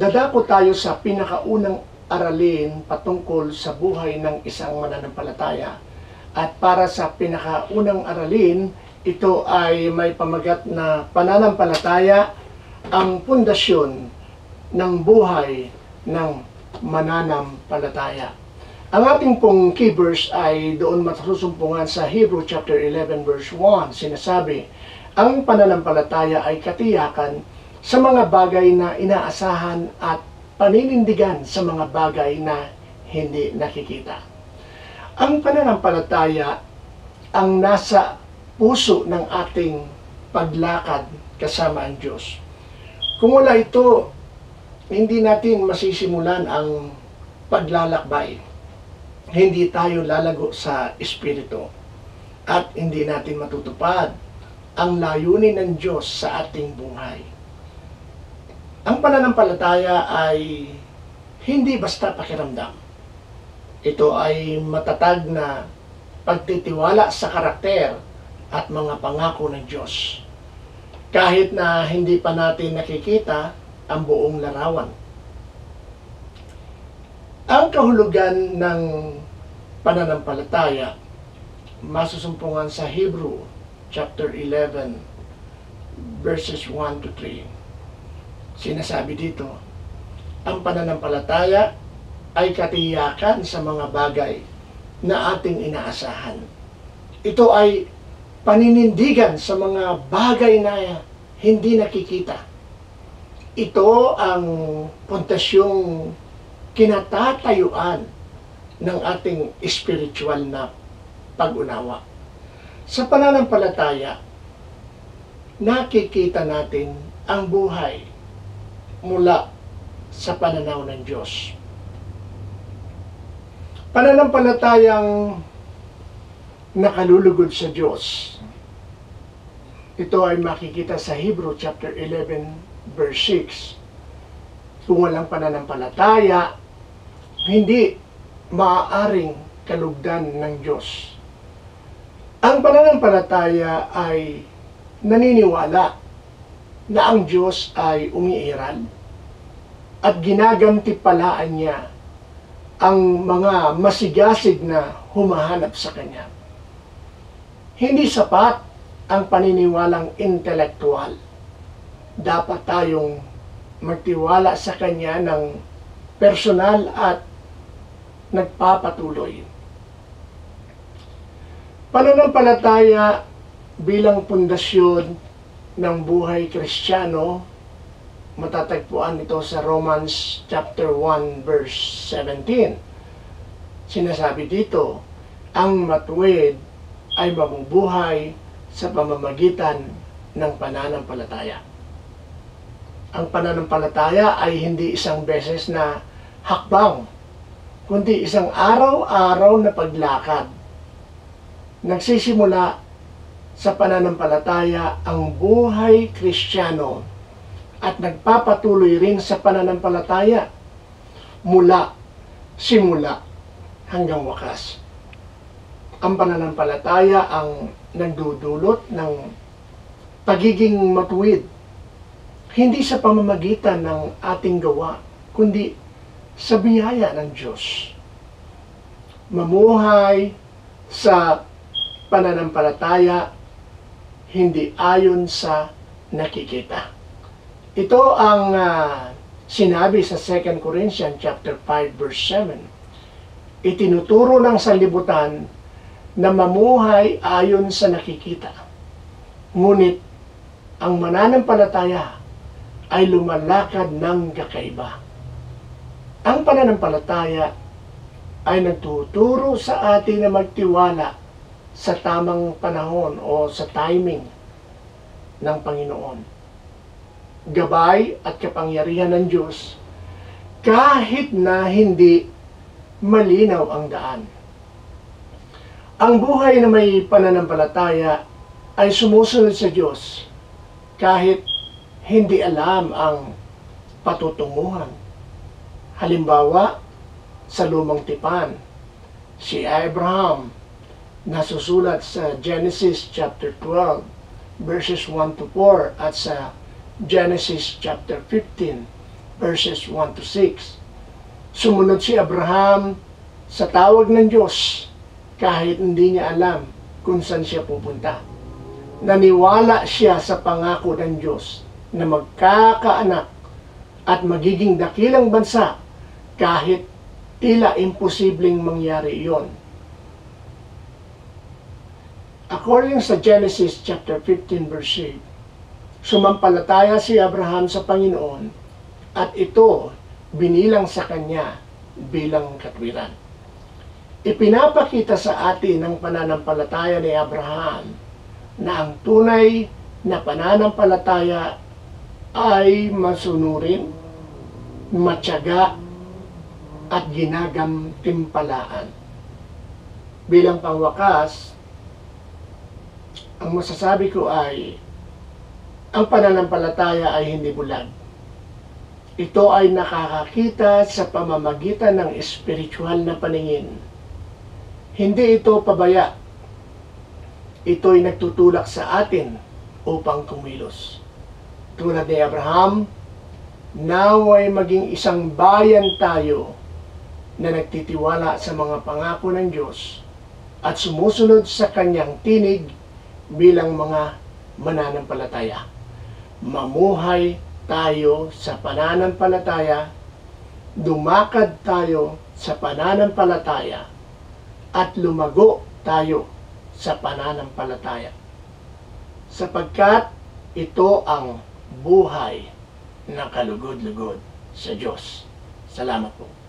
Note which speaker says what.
Speaker 1: Dadako tayo sa pinakaunang aralin patungkol sa buhay ng isang mananampalataya. At para sa pinakaunang aralin, ito ay may pamagat na pananampalataya ang pundasyon ng buhay ng mananampalataya. Ang ating pong key verse ay doon masusumpungan sa Hebrew chapter 11 verse 1. Sinasabi, ang pananampalataya ay katiyakan sa mga bagay na inaasahan at paninindigan sa mga bagay na hindi nakikita. Ang pananampalataya ang nasa puso ng ating paglakad kasama ang Diyos. Kung wala ito, hindi natin masisimulan ang paglalakbay. Hindi tayo lalago sa Espiritu at hindi natin matutupad ang layunin ng Diyos sa ating buhay. Ang pananampalataya ay hindi basta pakiramdam. Ito ay matatag na pagtitiwala sa karakter at mga pangako ng Diyos. Kahit na hindi pa natin nakikita ang buong larawan. Ang kahulugan ng pananampalataya masusumpungan sa Hebrew chapter 11 verses 1 to 3. Sinasabi dito, ang pananampalataya ay katiyakan sa mga bagay na ating inaasahan. Ito ay paninindigan sa mga bagay na hindi nakikita. Ito ang puntasyong kinatatayuan ng ating spiritual na pag-unawa. Sa pananampalataya, nakikita natin ang buhay mula sa pananaw ng Diyos. Pananampalatayang nakalulugod sa Diyos. Ito ay makikita sa Hebrew chapter 11 verse 6. Kung walang pananampalataya, hindi maaaring kalugdan ng Diyos. Ang pananampalataya ay naniniwala na ang Diyos ay umiiral at ginagantipalaan niya ang mga masigasig na humahanap sa Kanya. Hindi sapat ang paniniwalang intelektual. Dapat tayong magtiwala sa Kanya ng personal at nagpapatuloy. Pananampalataya bilang pundasyon ng buhay Kristiyano, matatagpuan ito sa Romans chapter 1 verse 17. Sinasabi dito, ang matuwid ay mabubuhay sa pamamagitan ng pananampalataya. Ang pananampalataya ay hindi isang beses na hakbang, kundi isang araw-araw na paglakad. Nagsisimula sa pananampalataya ang buhay Kristiyano at nagpapatuloy rin sa pananampalataya mula simula hanggang wakas. Ang pananampalataya ang nagdudulot ng pagiging matuwid, hindi sa pamamagitan ng ating gawa, kundi sa biyaya ng Diyos. Mamuhay sa pananampalataya hindi ayon sa nakikita. Ito ang sinabi sa 2 Corinthians chapter 5 verse 7. Itinuturo ng sanlibutan na mamuhay ayon sa nakikita. Ngunit ang mananampalataya ay lumalakad ng kakaiba. Ang pananampalataya ay nagtuturo sa atin na magtiwala sa tamang panahon o sa timing ng Panginoon. Gabay at kapangyarihan ng Diyos kahit na hindi malinaw ang daan. Ang buhay na may pananampalataya ay sumusunod sa Diyos kahit hindi alam ang patutunguhan. Halimbawa, sa lumang tipan, si Abraham nasusulat sa Genesis chapter 12 verses 1 to 4 at sa Genesis chapter 15 verses 1 to 6. Sumunod si Abraham sa tawag ng Diyos kahit hindi niya alam kung saan siya pupunta. Naniwala siya sa pangako ng Diyos na magkakaanak at magiging dakilang bansa kahit tila imposibleng mangyari iyon. According sa Genesis chapter 15 verse 8, sumampalataya si Abraham sa Panginoon at ito binilang sa kanya bilang katwiran. Ipinapakita sa atin ng pananampalataya ni Abraham na ang tunay na pananampalataya ay masunurin, matyaga, at ginagantimpalaan. Bilang pangwakas, ang masasabi ko ay ang pananampalataya ay hindi bulag. Ito ay nakakakita sa pamamagitan ng espiritual na paningin. Hindi ito pabaya. Ito'y nagtutulak sa atin upang kumilos. Tulad ni Abraham, naway maging isang bayan tayo na nagtitiwala sa mga pangako ng Diyos at sumusunod sa kanyang tinig bilang mga mananampalataya. Mamuhay tayo sa pananampalataya, dumakad tayo sa pananampalataya, at lumago tayo sa pananampalataya. Sapagkat ito ang buhay na kalugod-lugod sa Diyos. Salamat po.